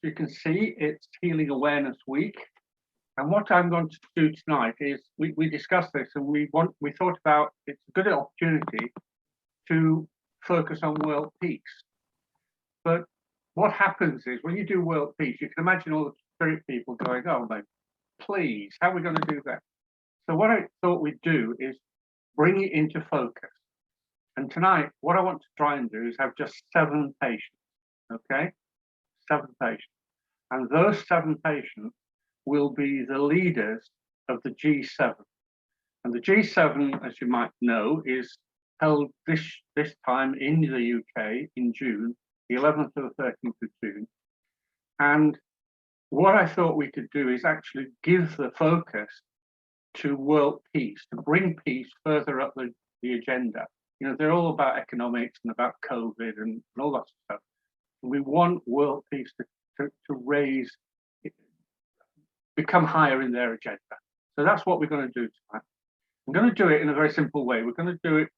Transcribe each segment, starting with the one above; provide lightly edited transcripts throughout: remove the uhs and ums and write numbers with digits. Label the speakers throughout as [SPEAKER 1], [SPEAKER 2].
[SPEAKER 1] you can see, it's Healing Awareness Week. And what I'm going to do tonight is we discussed this, and we thought about it's a good opportunity to focus on world peace. But what happens is when you do world peace, you can imagine all the spirit people going, "Oh, mate, please, how are we going to do that?" So what I thought we'd do is bring it into focus. And tonight, what I want to try and do is have just 7 patients, okay? 7 patients. And those 7 patients will be the leaders of the G7. And the G7, as you might know, is held this time in the UK in June, the 11th to the 13th of June. And what I thought we could do is actually give the focus to world peace, to bring peace further up the agenda. You know, they're all about economics and about COVID and all that stuff. We want world peace to raise, become higher in their agenda. So that's what we're going to do tonight. I'm going to do it in a very simple way. We're going to do it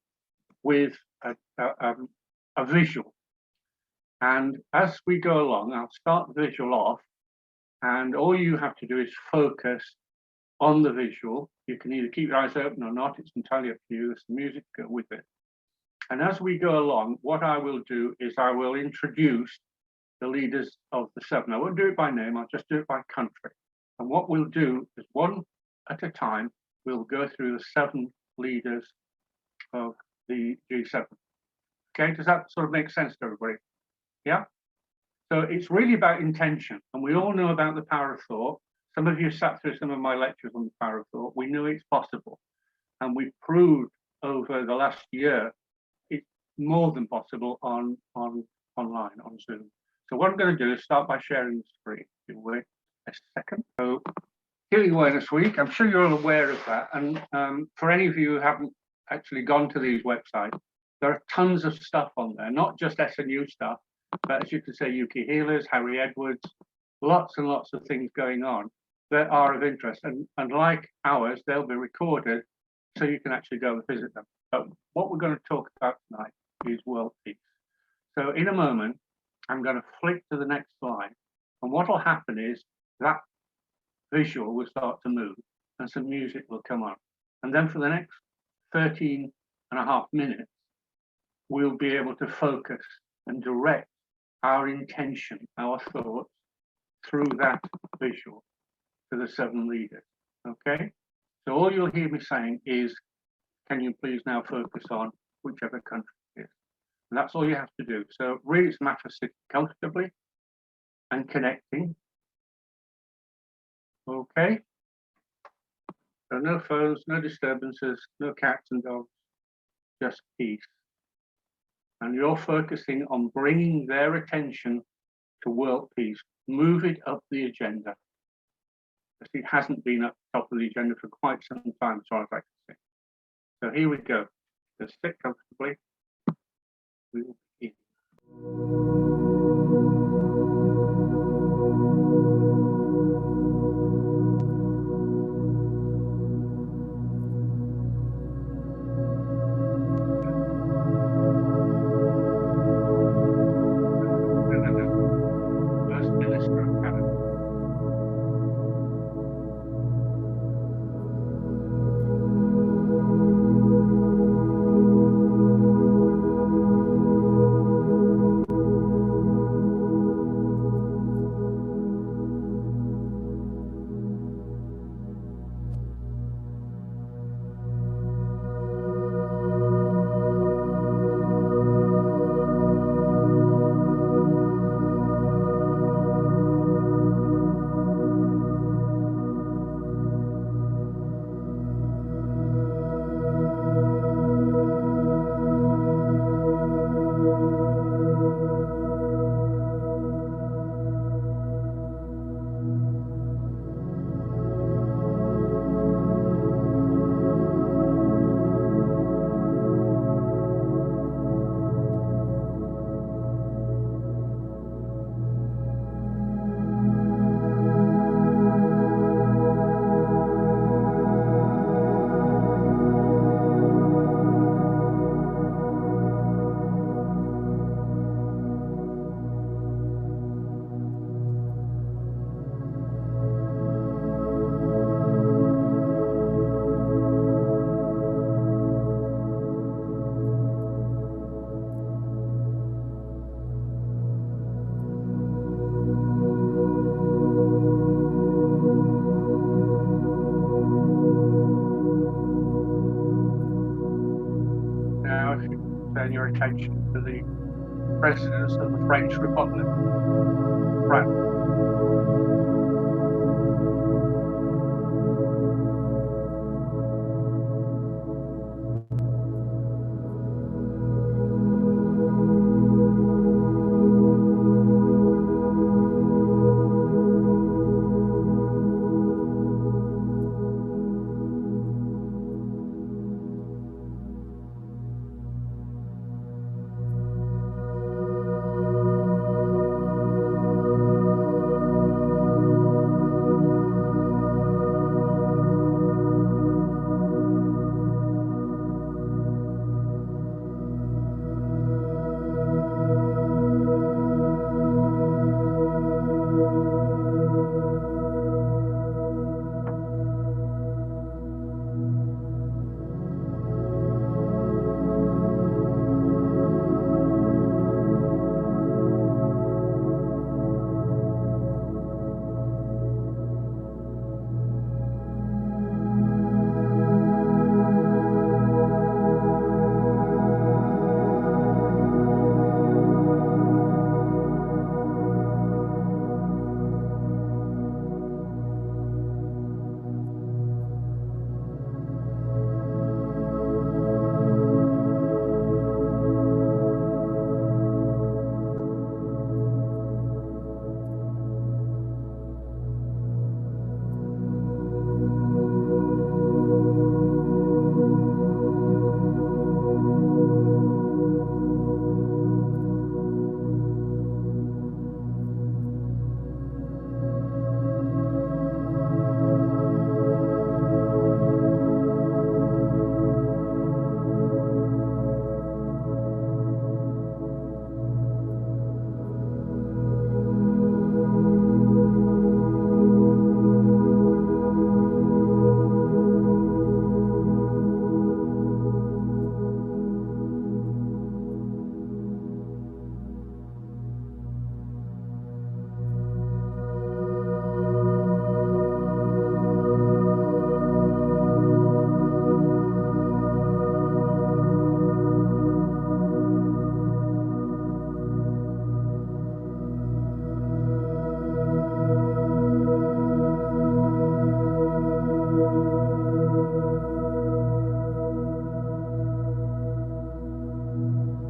[SPEAKER 1] with a visual. And as we go along, I'll start the visual off, and all you have to do is focus on the visual. You can either keep your eyes open or not. It's entirely up to you. There's some music to go with it. And as we go along, what I will do is I will introduce the leaders of the 7. I won't do it by name, I'll just do it by country. And what we'll do is one at a time, we'll go through the 7 leaders of the G7. Okay, does that sort of make sense to everybody? Yeah? So it's really about intention. And we all know about the power of thought. Some of you sat through some of my lectures on the power of thought. We knew it's possible. And we proved over the last year it's more than possible online, on Zoom. So what I'm going to do is start by sharing the screen. Wait a second. So Healing Awareness Week, I'm sure you're all aware of that. And for any of you who haven't actually gone to these websites, there are tons of stuff on there, not just SNU stuff, but as you can say, UK Healers, Harry Edwards, lots and lots of things going on that are of interest. And like ours, they'll be recorded so you can actually go and visit them. But what we're going to talk about tonight is world peace. So in a moment, I'm going to flick to the next slide. And what will happen is that visual will start to move and some music will come on. And then for the next 13.5 minutes, we'll be able to focus and direct our intention, our thoughts through that visual to the 7 leaders. Okay? So all you'll hear me saying is, can you please now focus on whichever country it is? And that's all you have to do. So really it's a matter of sitting comfortably and connecting. Okay? So no phones, no disturbances, no cats and dogs, just peace. And you're focusing on bringing their attention to world peace. Move it up the agenda. Because it hasn't been up top of the agenda for quite some time, as far as I can see. So here we go. Just sit comfortably. We will begin. turn your attention to the presidents of the French Republic. France.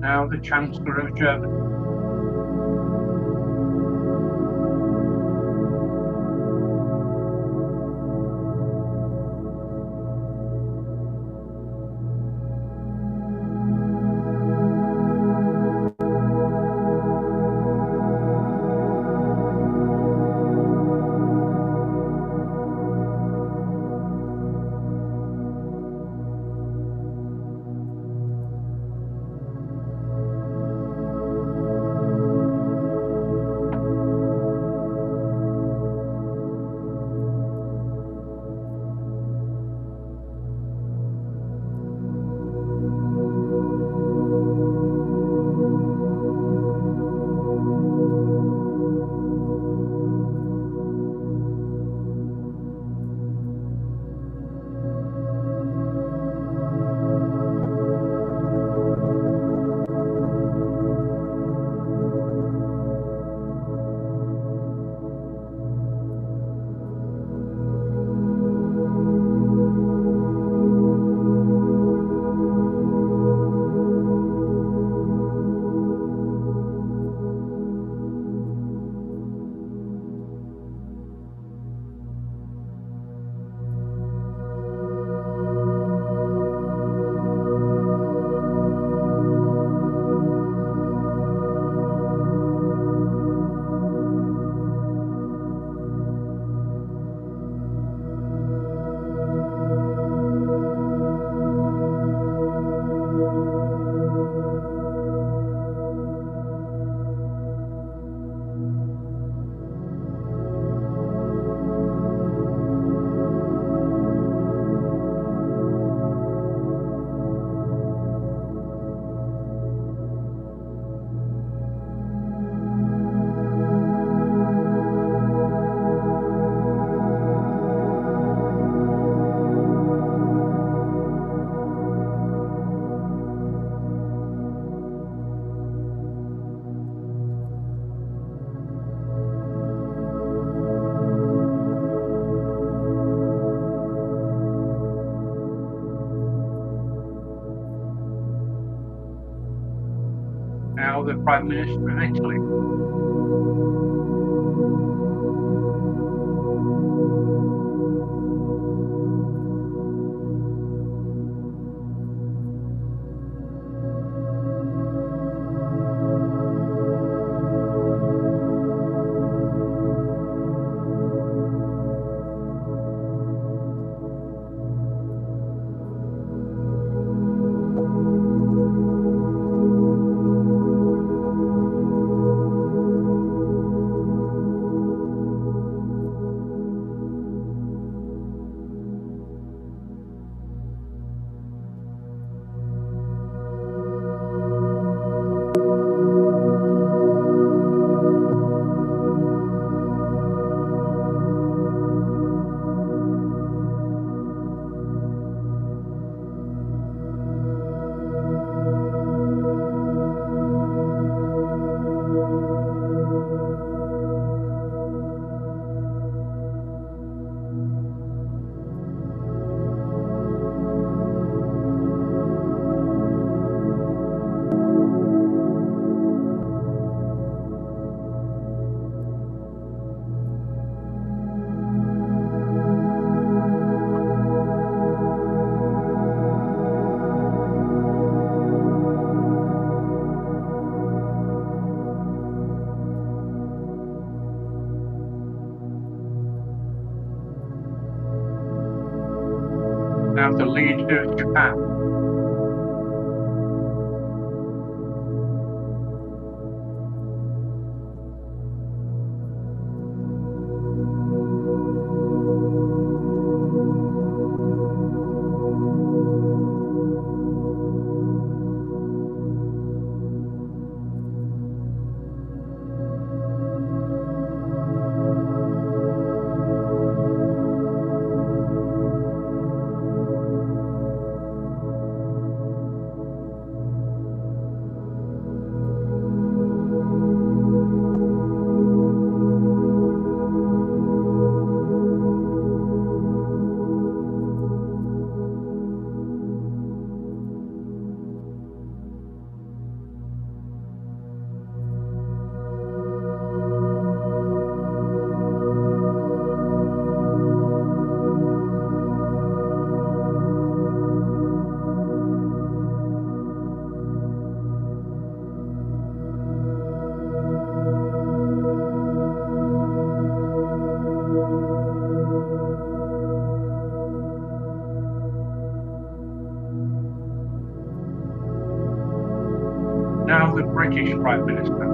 [SPEAKER 1] Now the Chancellor of Germany. the Prime Minister of Italy. Now the leader of Japan. Now the British Prime Minister.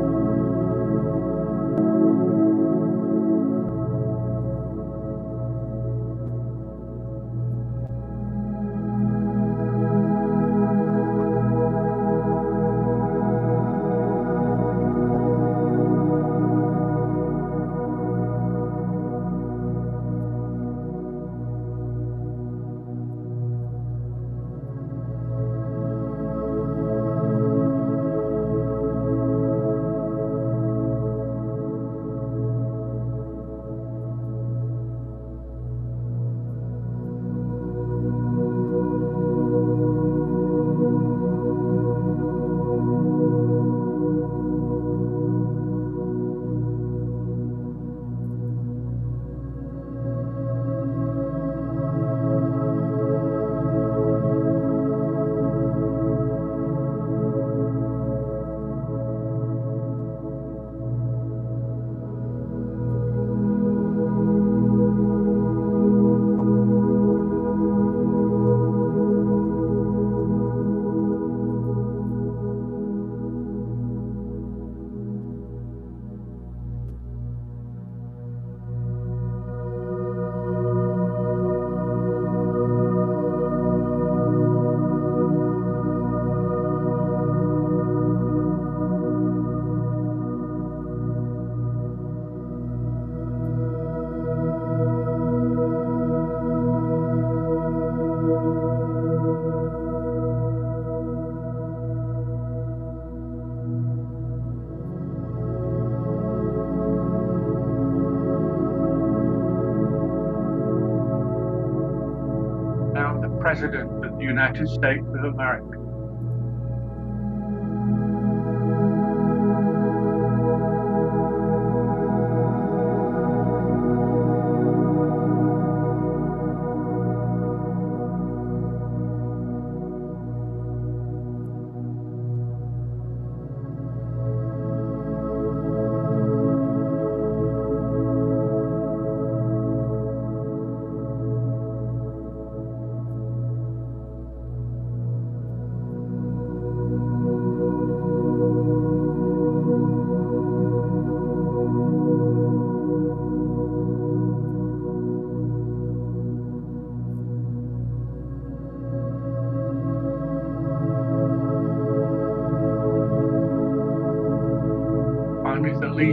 [SPEAKER 1] Now the President of the United States of America.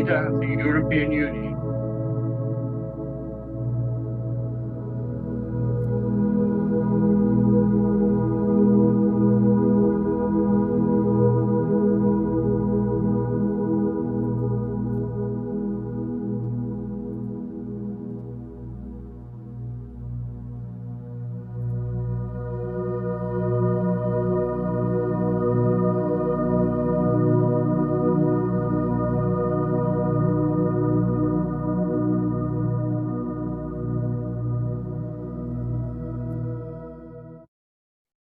[SPEAKER 1] leader of the European Union.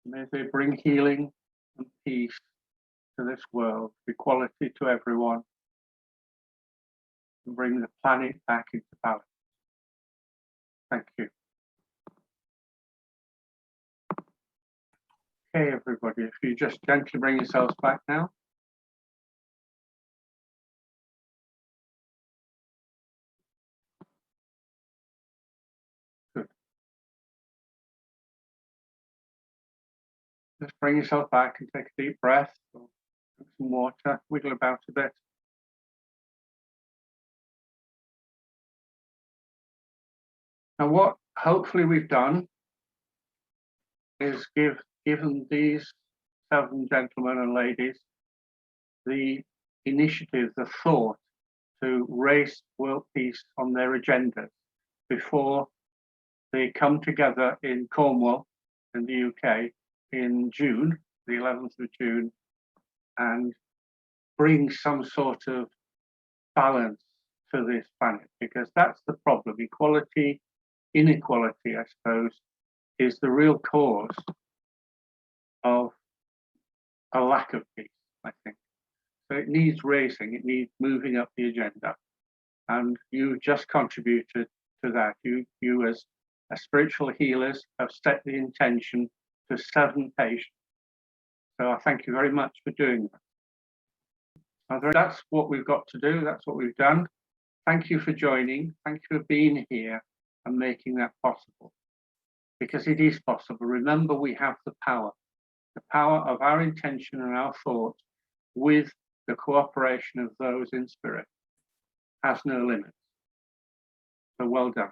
[SPEAKER 1] May they bring healing and peace to this world, equality to everyone, and bring the planet back into balance. Thank you. Okay, everybody, if you just gently bring yourselves back now. Good. Just bring yourself back and take a deep breath, or drink some water, wiggle about a bit. Now, what hopefully we've done is given these 7 gentlemen and ladies the initiative, the thought to raise world peace on their agendas before they come together in Cornwall in the UK in June, the 11th of June, and bring some sort of balance to this planet, because that's the problem. Equality, inequality, I suppose, is the real cause of a lack of peace, I think. So it needs raising, it needs moving up the agenda. And you just contributed to that. You as spiritual healers have set the intention to 7 patients. So I thank you very much for doing that. That's what we've got to do. That's what we've done. Thank you for joining. Thank you for being here and making that possible, because it is possible. Remember, we have the power of our intention and our thought with the cooperation of those in spirit has no limits. So well done.